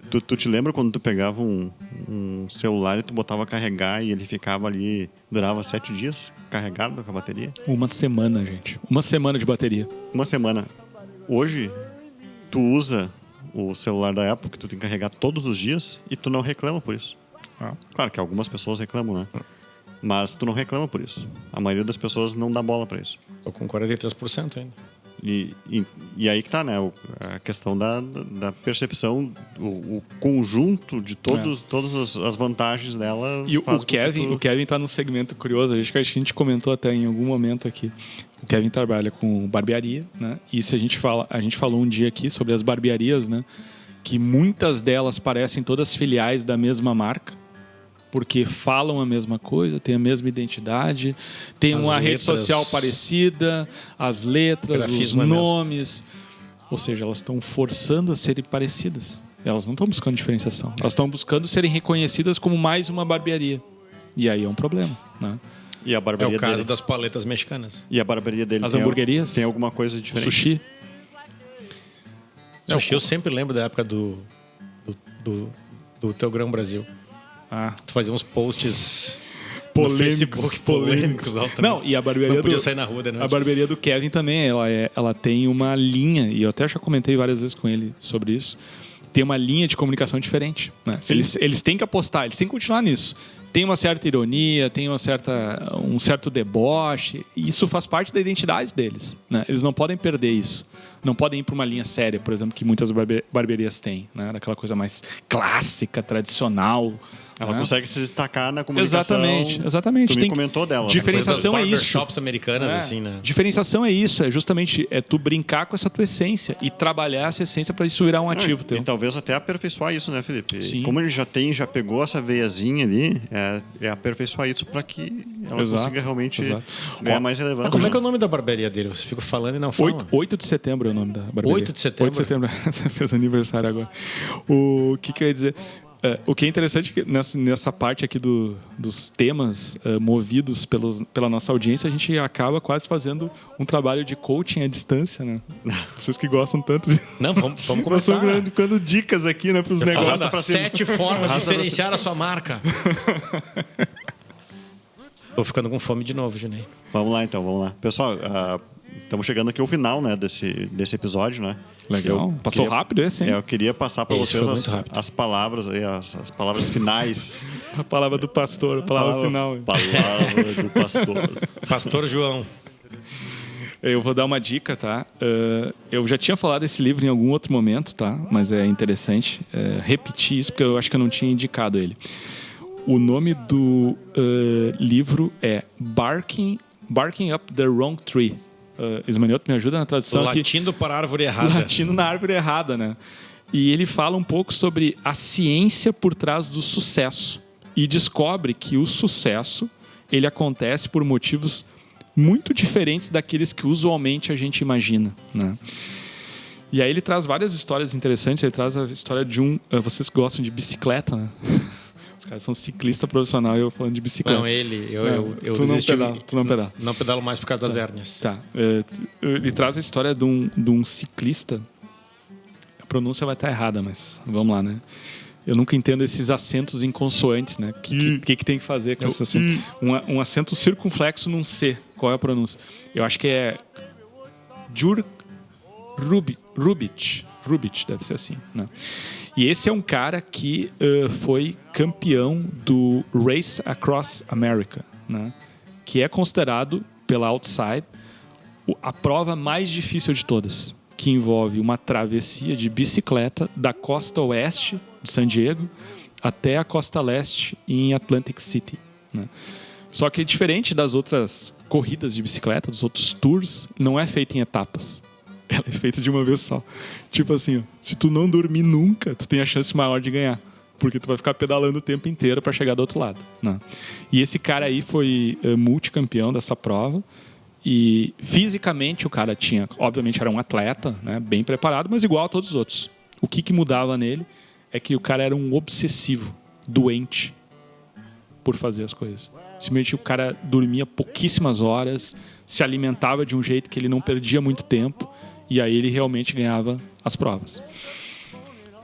Tu te lembra quando tu pegava um celular e tu botava a carregar e ele ficava ali, durava 7 dias carregado com a bateria? Uma semana, gente. Uma semana de bateria. Uma semana. Hoje, tu usa o celular da Apple que tu tem que carregar todos os dias e tu não reclama por isso. Claro que algumas pessoas reclamam, né? Mas tu não reclama por isso. A maioria das pessoas não dá bola pra isso. Tô com 43% ainda. E aí que tá, né? A questão da percepção, o conjunto de todas as vantagens dela. E o faz com que Kevin, tá num segmento curioso. Acho que a gente comentou até em algum momento aqui. O Kevin trabalha com barbearia, né? E se a gente falou um dia aqui sobre as barbearias, né? Que muitas delas parecem todas filiais da mesma marca, porque falam a mesma coisa, têm a mesma identidade, tem As uma rede letras, social parecida, as letras, os grafismo é mesmo. nomes. Ou seja, elas estão forçando a serem parecidas. Elas não estão buscando diferenciação. Elas estão buscando serem reconhecidas como mais uma barbearia. E aí é um problema, né? E a É barbearia o caso dele. das paletas mexicanas. E a barbearia dele As tem hamburguerias? Tem alguma coisa diferente? Sushi. Sushi, eu sempre lembro da época do Teu Grão Brasil. Tu fazia uns posts polêmicos. polêmicos. Não, e a barbearia não podia sair na rua de noite. A barbearia do Kevin também, ela tem uma linha, e eu até já comentei várias vezes com ele sobre isso, tem uma linha de comunicação diferente. Né? Eles têm que apostar, eles têm que continuar nisso. Tem uma certa ironia, tem um certo deboche, e isso faz parte da identidade deles. Né? Eles não podem perder isso. Não podem ir para uma linha séria, por exemplo, que muitas barbearias têm. Né? Daquela coisa mais clássica, tradicional. Ela consegue se destacar na comunicação. Exatamente. Tu me comentou dela. Diferenciação é isso. Barbershops americanas, assim, né? Diferenciação é isso. É justamente tu brincar com essa tua essência e trabalhar essa essência para isso virar um ativo teu. E talvez até aperfeiçoar isso, né, Felipe? Sim. Como ele já pegou essa veiazinha ali, é aperfeiçoar isso para que ela consiga realmente ganhar mais relevância. Como é que é o nome da barbearia dele? Você fica falando e não fala. 8 de setembro é o nome da barbearia. 8 de setembro? 8 de setembro. Fez aniversário agora. O que eu ia dizer? O que é interessante é que nessa parte aqui dos temas movidos pela nossa audiência, a gente acaba quase fazendo um trabalho de coaching à distância, né? Vocês que gostam tanto de... Não, vamos começar. Nós estamos dando dicas aqui, né, para os negócios. Para 7 formas de diferenciar a sua marca. Tô ficando com fome de novo, Junei. Vamos lá, então, vamos lá. Pessoal, estamos chegando aqui ao final, né, desse episódio, né? Legal. Passou rápido esse, hein? Eu queria passar para vocês as palavras aí, as palavras finais. A palavra do pastor, a palavra final. Palavra do pastor. Pastor João. Eu vou dar uma dica, tá? Eu já tinha falado desse livro em algum outro momento, tá? Mas é interessante repetir isso, porque eu acho que eu não tinha indicado ele. O nome do livro é Barking Up the Wrong Tree. Ismanioto, me ajuda na tradução aqui. Latindo para a árvore errada. Latindo na árvore errada, né? E ele fala um pouco sobre a ciência por trás do sucesso. E descobre que o sucesso, ele acontece por motivos muito diferentes daqueles que usualmente a gente imagina, né? E aí ele traz várias histórias interessantes. Ele traz a história de vocês que gostam de bicicleta, né? Os caras são ciclista profissional e eu falando de bicicleta. Não, eu desisti. Tu não pedala. Não pedalo mais por causa das hérnias. Tá. Ele traz a história de um ciclista. A pronúncia vai estar errada, mas vamos lá, né? Eu nunca entendo esses acentos inconsoantes, né? O que tem que fazer com isso assim? Um acento circunflexo num C. Qual é a pronúncia? Eu acho que é Rubich, deve ser assim, né? E esse é um cara que foi campeão do Race Across America, né? Que é considerado, pela Outside, a prova mais difícil de todas, que envolve uma travessia de bicicleta da costa oeste de San Diego até a costa leste em Atlantic City, né? Só que diferente das outras corridas de bicicleta, dos outros tours, não é feita em etapas. Ela é feita de uma vez só. Tipo assim, ó, se tu não dormir nunca, tu tem a chance maior de ganhar. Porque tu vai ficar pedalando o tempo inteiro para chegar do outro lado, né? E esse cara aí foi multicampeão dessa prova. E fisicamente o cara tinha... Obviamente era um atleta, né, bem preparado, mas igual a todos os outros. O que mudava nele é que o cara era um obsessivo, doente por fazer as coisas. Simplesmente o cara dormia pouquíssimas horas, se alimentava de um jeito que ele não perdia muito tempo, e aí ele realmente ganhava as provas.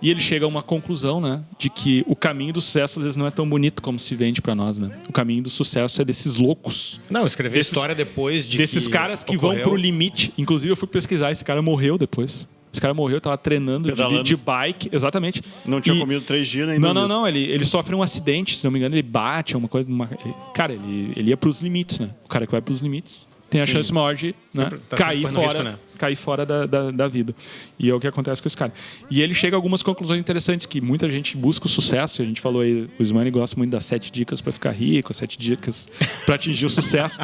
E ele chega a uma conclusão, né, de que o caminho do sucesso às vezes não é tão bonito como se vende para nós, né? O caminho do sucesso é desses loucos. Não, escrever história depois de desses caras que vão pro limite. Inclusive eu fui pesquisar, esse cara morreu depois. Esse cara morreu, tava treinando de bike, exatamente. Não tinha comido 3 dias ainda. Não. Ele sofre um acidente, se não me engano, ele bate, uma coisa. Cara, ele ia pros limites, né? O cara que vai pros limites tem a chance maior de, né, cair fora da vida. E é o que acontece com esse cara. E ele chega a algumas conclusões interessantes, que muita gente busca o sucesso. A gente falou aí, o Ismani gosta muito das 7 dicas para ficar rico, 7 dicas para atingir o sucesso.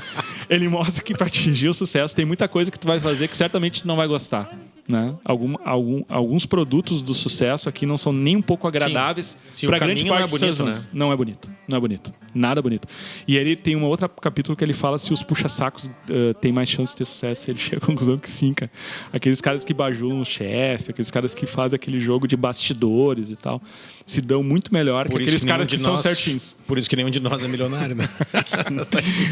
Ele mostra que para atingir o sucesso tem muita coisa que tu vai fazer que certamente tu não vai gostar, né? Alguns produtos do sucesso aqui não são nem um pouco agradáveis para grande parte dos seres humanos. Não é bonito. Nada bonito. E aí ele tem um outro capítulo que ele fala se os puxa-sacos têm mais chance de ter sucesso. Ele chega à conclusão que sim, cara. Aqueles caras que bajulam o chefe, aqueles caras que fazem aquele jogo de bastidores e tal, se dão muito melhor que aqueles caras que são certinhos. Por isso que nenhum de nós é milionário, né?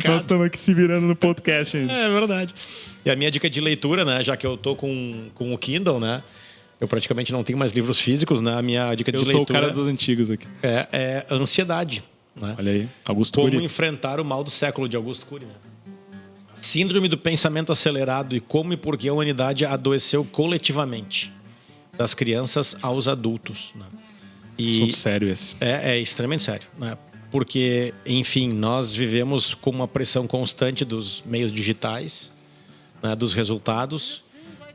Nós estamos aqui se virando no podcast ainda. É verdade. E a minha dica de leitura, né, já que eu tô com o Kindle, né, eu praticamente não tenho mais livros físicos, né? A minha dica de Eu leitura sou o cara dos antigos aqui. é ansiedade. Né? Olha aí, Augusto Como Cury. enfrentar o mal do século, de Augusto Cury. Né? Síndrome do pensamento acelerado e como e por que a humanidade adoeceu coletivamente, das crianças aos adultos. Né? E Assunto sério esse. é extremamente sério, né? Porque, enfim, nós vivemos com uma pressão constante dos meios digitais, né? Dos resultados,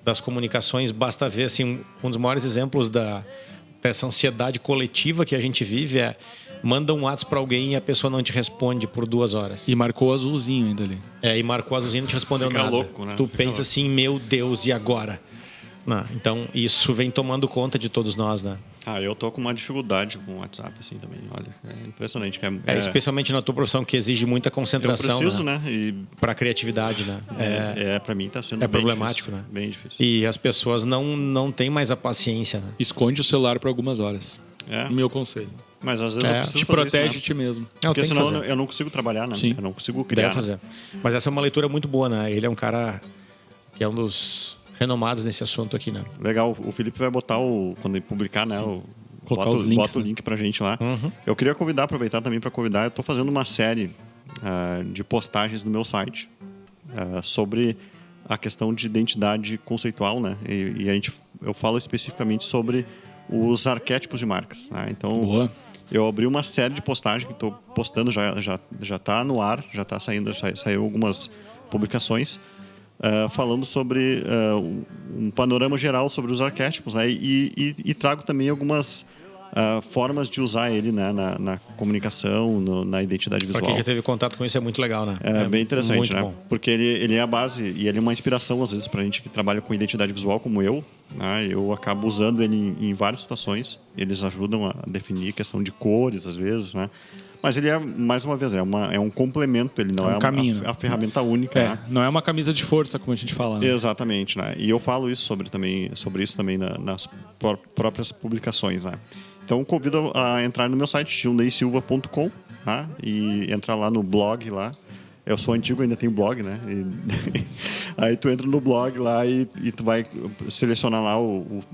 das comunicações. Basta ver, assim, um dos maiores exemplos dessa ansiedade coletiva que a gente vive manda um WhatsApp para alguém e a pessoa não te responde por 2 horas. E marcou azulzinho ainda ali. E marcou azulzinho e não te respondeu Fica nada. louco, né? Tu Fica pensa louco. assim, meu Deus, e agora? Não, então, isso vem tomando conta de todos nós, né? Eu tô com uma dificuldade com o WhatsApp, assim, também. Olha, é impressionante. Especialmente na tua profissão, que exige muita Eu concentração. preciso, né? E Para criatividade, né? pra mim tá sendo é bem problemático, difícil, né? Bem difícil. E as pessoas não têm mais a paciência, né? Esconde o celular por algumas horas. É, Meu conselho. mas às vezes eu preciso Te fazer protege isso, né? ti mesmo. Porque tem que senão fazer. eu não consigo trabalhar, né? Sim. Eu não consigo criar. Deve fazer. Mas essa é uma leitura muito boa, né? Ele é um cara que é um dos renomados nesse assunto aqui, né? Legal, o Felipe vai botar quando ele publicar, né? Colocar os links, bota o né? link pra gente lá. Uhum. Eu queria aproveitar também para convidar. Eu tô fazendo uma série de postagens no meu site sobre a questão de identidade conceitual, né? E eu falo especificamente sobre os arquétipos de marcas. Né? Então, Boa. eu abri uma série de postagens que estou postando, já tá no ar, já tá saindo, saiu algumas publicações. Falando sobre um panorama geral sobre os arquétipos, né? E trago também algumas formas de usar ele, né? na comunicação, na identidade Para visual. quem já teve contato com isso, é muito legal, né? É bem interessante, muito né? bom. Porque ele é a base e ele é uma inspiração, às vezes, para a gente que trabalha com identidade visual, como eu. Né? Eu acabo usando ele em várias situações. Eles ajudam a definir a questão de cores, às vezes, né? Mas ele mais uma vez, é um complemento, ele não É um caminho, né? a ferramenta única. Né? Não é uma camisa de força, como a gente fala. Né? Exatamente, né? E eu falo isso sobre isso também nas próprias publicações, né? Então, convido a entrar no meu site, gilneysilva.com, tá? E entrar lá no blog lá. Eu sou antigo, ainda tenho blog, né? Aí tu entra no blog lá e tu vai selecionar lá,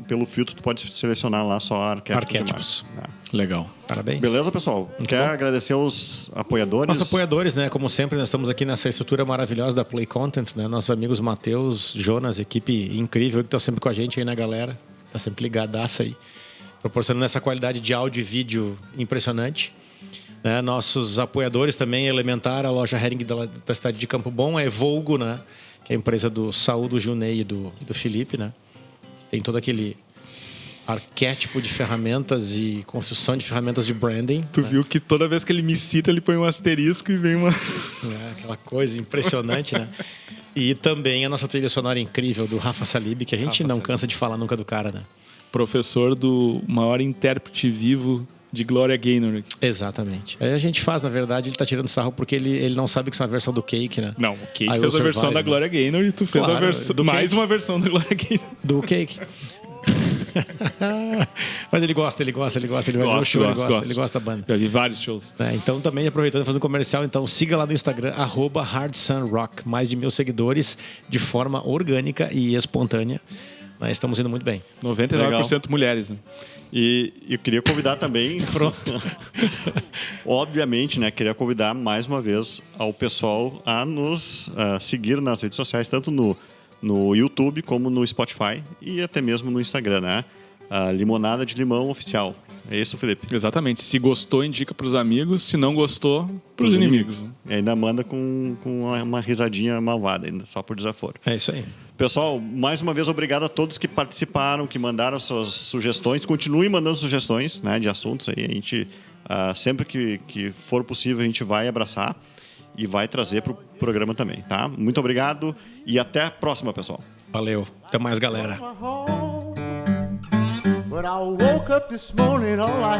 pelo filtro, tu pode selecionar lá só arquétipos. De marca, né? Legal. Parabéns. Beleza, pessoal? Quer agradecer aos apoiadores? Nossos apoiadores, né? Como sempre, nós estamos aqui nessa estrutura maravilhosa da Play Content, né? Nossos amigos Matheus, Jonas, equipe incrível que está sempre com a gente aí, né, galera? Tá sempre ligadaça aí. Proporcionando essa qualidade de áudio e vídeo impressionante. Né? Nossos apoiadores também, Elementar, a loja Hering da cidade de Campo Bom, a Evolgo, né? Que é a empresa do Saúl, do Junei e do Felipe, né? Tem todo aquele arquétipo de ferramentas e construção de ferramentas de branding. Tu né? viu que toda vez que ele me cita, ele põe um asterisco e vem uma... Aquela coisa impressionante, né? E também a nossa trilha sonora incrível do Rafa Salib, que a gente não cansa de falar nunca do cara, né? Professor do maior intérprete vivo de Gloria Gaynor. Exatamente. Aí a gente faz, na verdade, ele tá tirando sarro porque ele não sabe que isso é uma versão do Cake, né? Não, o Cake I fez Will a versão Survive, da né? Gloria Gaynor e tu fez Claro, a versão, do mais Cake. uma versão da Gloria Gaynor. Do Cake. Mas ele gosta, ele vai ver o show, ele gosta da banda. Já vi vários shows. Então também, aproveitando e fazendo um comercial, então siga lá no Instagram, @HardSunRock. Mais de 1.000 seguidores de forma orgânica e espontânea. Nós estamos indo muito bem. 99% mulheres, né? E eu queria convidar também... Pronto. Obviamente, né? Queria convidar mais uma vez ao pessoal a nos seguir nas redes sociais, tanto no YouTube como no Spotify e até mesmo no Instagram, né? Limonada de Limão Oficial. É isso, Felipe? Exatamente. Se gostou, indica pros amigos. Se não gostou, pros inimigos. E ainda manda com uma risadinha malvada, ainda, só por desaforo. É isso aí. Pessoal, mais uma vez, obrigado a todos que participaram, que mandaram suas sugestões. Continuem mandando sugestões, né, de assuntos aí. A gente, sempre que for possível, a gente vai abraçar e vai trazer para o programa também, tá? Muito obrigado e até a próxima, pessoal. Valeu. Até mais, galera. When I woke up this morning, all I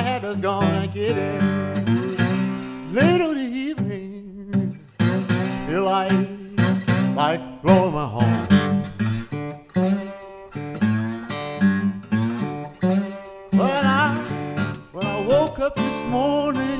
had was gonna get it. Late in the evening, feel like blowing my horn. When I woke up this morning,